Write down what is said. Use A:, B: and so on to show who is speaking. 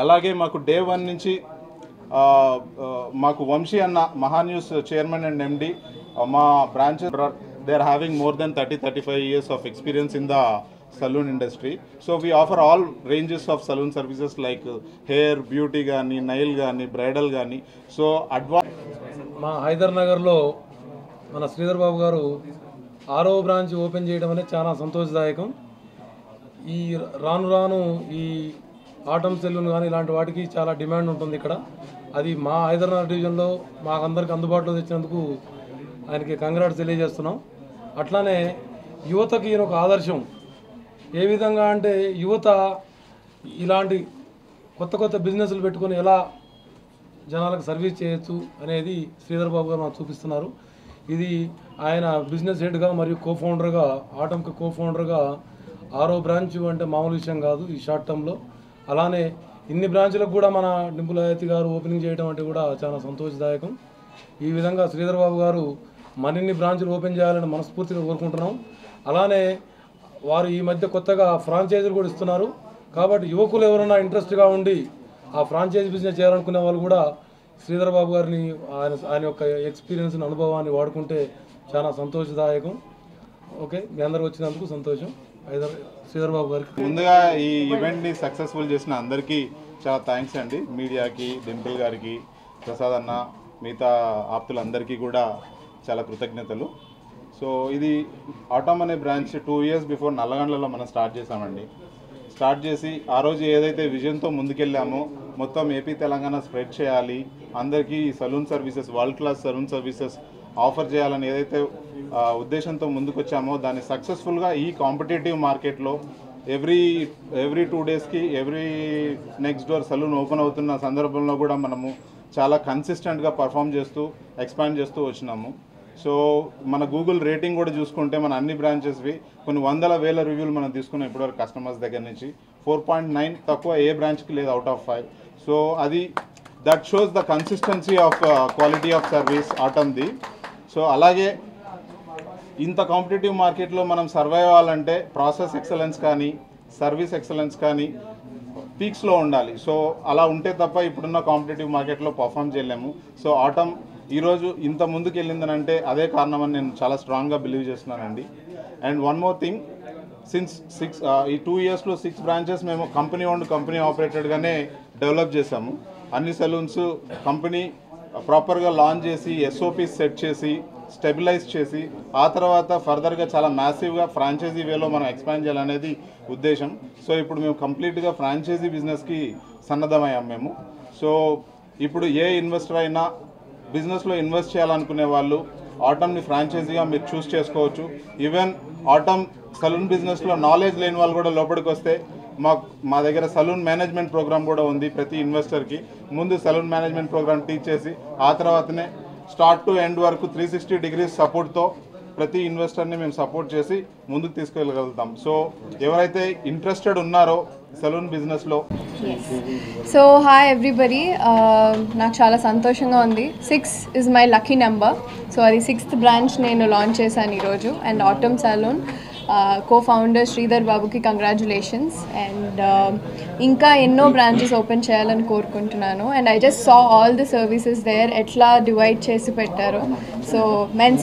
A: అలాగే మాకు డే 1 నుంచి మాకు వంశీ అన్న మహాన్యూస్ చైర్మన్ అండ్ ఎండి మా branches they are having more than 30-35 years of experience in the saloon industry. So we offer all ranges of saloon services like hair, beauty gaani, nail gaani, bridal gaani. So
B: మా హైదర్ నగర్లో మన శ్రీధర్ బాబు గారు 6వ branch open చేయడం అనేది చాలా సంతోషదాయకం. ఈ రాను ఈ ఆటం సెలూన్ కానీ ఇలాంటి వాటికి చాలా డిమాండ్ ఉంటుంది ఇక్కడ. అది మా హైదరాబాద్ డివిజన్లో మాకందరికి అందుబాటులో తెచ్చినందుకు ఆయనకి కంగ్రాట్స్ తెలియజేస్తున్నాం. అట్లానే యువతకి ఈయన ఒక ఆదర్శం. ఏ విధంగా అంటే యువత ఇలాంటి కొత్త బిజినెస్లు పెట్టుకొని ఎలా జనాలకు సర్వీస్ చేయొచ్చు అనేది శ్రీధర్ బాబు గారు మాకు చూపిస్తున్నారు. ఇది ఆయన బిజినెస్ హెడ్గా మరియు కోఫౌండర్గా ఆటంకి కోఫౌండర్గా 6వ బ్రాంచ్ అంటే మామూలు విషయం కాదు ఈ షార్ట్ టర్మ్లో. అలానే ఇన్ని బ్రాంచ్లకు కూడా మన డింపుల్ హయాతి గారు ఓపెనింగ్ చేయడం అంటే కూడా చాలా సంతోషదాయకం. ఈ విధంగా శ్రీధర్ బాబు గారు మరిన్ని బ్రాంచ్లు ఓపెన్ చేయాలని మనస్ఫూర్తిగా కోరుకుంటున్నాం. అలానే వారు ఈ మధ్య కొత్తగా ఫ్రాంచైజీలు కూడా ఇస్తున్నారు. కాబట్టి యువకులు ఎవరైనా ఇంట్రెస్ట్గా ఉండి ఆ ఫ్రాంచైజీ బిజినెస్ చేయాలనుకునే వాళ్ళు కూడా శ్రీధర్ బాబు గారిని ఆయన యొక్క ఎక్స్పీరియన్స్ని అనుభవాన్ని వాడుకుంటే చాలా సంతోషదాయకం. ఓకే, మీ అందరూ వచ్చినందుకు సంతోషం. శ్రీధర్ బాబు గారికి
A: ముందుగా ఈ ఈవెంట్ని సక్సెస్ఫుల్ చేసిన అందరికీ చాలా థ్యాంక్స్ అండి. మీడియాకి, డింపుల్ గారికి, ప్రసాద్ అన్న, మిగతా ఆప్తులందరికీ కూడా చాలా కృతజ్ఞతలు. సో ఇది ఆటమ్ అనే బ్రాంచ్ 2 years బిఫోర్ నల్లగండ్లలో మనం స్టార్ట్ చేసామండి. స్టార్ట్ చేసి ఆ రోజు ఏదైతే విజన్తో ముందుకెళ్ళామో మొత్తం ఏపీ తెలంగాణ స్ప్రెడ్ చేయాలి, అందరికీ salon services, world class salon services offer చేయాలని ఏదైతే ఉద్దేశంతో ముందుకొచ్చామో దాన్ని సక్సెస్ఫుల్గా ఈ కాంపిటేటివ్ మార్కెట్లో ఎవ్రీ 2 daysకి every next door salon open అవుతున్న సందర్భంలో కూడా మనము చాలా కన్సిస్టెంట్గా పర్ఫామ్ చేస్తూ ఎక్స్పాండ్ చేస్తూ వచ్చినాము. సో మన గూగుల్ రేటింగ్ కూడా చూసుకుంటే మన అన్ని బ్రాంచెస్వి కొన్ని 100,000 రివ్యూలు మనం తీసుకున్నాం ఇప్పటివరకు కస్టమర్స్ దగ్గర నుంచి. 4.9 తక్కువ ఏ బ్రాంచ్కి లేదు అవుట్ ఆఫ్ 5. సో అది that shows the consistency of quality of service ఆటమ్ది. సో అలాగే ఇంత కాంపిటేటివ్ మార్కెట్లో మనం సర్వైవ్ అవ్వాలంటే ప్రాసెస్ ఎక్సలెన్స్ కానీ సర్వీస్ ఎక్సలెన్స్ కానీ పీక్స్లో ఉండాలి. సో అలా ఉంటే తప్ప ఇప్పుడున్న కాంపిటేటివ్ మార్కెట్లో పర్ఫామ్ చేయలేము. సో ఆటమ్ ఈరోజు ఇంత ముందుకు వెళ్ళిందనంటే అదే కారణమని నేను చాలా స్ట్రాంగ్గా బిలీవ్ చేస్తున్నానండి. And one more thing, since ఈ 2 yearsలో 6 branches మేము కంపెనీ ఓన్డ్ కంపెనీ ఆపరేటెడ్గానే డెవలప్ చేసాము. అన్ని సెలూన్స్ కంపెనీ ప్రాపర్గా లాంచ్ చేసి SOPs సెట్ చేసి స్టెబిలైజ్ చేసి ఆ తర్వాత ఫర్దర్గా చాలా మ్యాసివ్గా ఫ్రాంచైజీ వేలో మనం ఎక్స్పాండ్ చేయాలనేది ఉద్దేశం. సో ఇప్పుడు మేము కంప్లీట్గా ఫ్రాంచైజీ బిజినెస్కి సన్నద్ధమయ్యాం మేము. సో ఇప్పుడు ఏ ఇన్వెస్టర్ అయినా బిజినెస్లో ఇన్వెస్ట్ చేయాలనుకునే వాళ్ళు ఆటమ్ని ఫ్రాంచైజీగా మీరు చూస్ చేసుకోవచ్చు. ఈవెన్ ఆటమ్ సలూన్ బిజినెస్లో నాలెడ్జ్ లేని వాళ్ళు కూడా లోపలికి వస్తే మా దగ్గర సలూన్ మేనేజ్మెంట్ ప్రోగ్రామ్ కూడా ఉంది. ప్రతి ఇన్వెస్టర్కి ముందు సలూన్ మేనేజ్మెంట్ ప్రోగ్రామ్ టీచ్ చేసి ఆ తర్వాతనే స్టార్ట్ టు ఎండ్ వరకు 360 degrees సపోర్ట్తో ప్రతి ఇన్వెస్టర్ని మేము సపోర్ట్ చేసి ముందుకు తీసుకెళ్ళగలుగుతాం. సో ఎవరైతే ఇంట్రెస్టెడ్ ఉన్నారో సలూన్ బిజినెస్లో.
C: సో హాయ్ ఎవ్రీబడి, నాకు చాలా సంతోషంగా ఉంది. 6 is my lucky number. So అది 6th బ్రాంచ్ నేను లాంచ్ చేశాను ఈరోజు. And atom saloon co-founder Sridhar బాబుకి కంగ్రాచులేషన్స్. అండ్ ఇంకా ఎన్నో బ్రాంచెస్ ఓపెన్ చేయాలని కోరుకుంటున్నాను. And I just saw all the services there ఎట్లా డివైడ్ చేసి పెట్టారో. So men's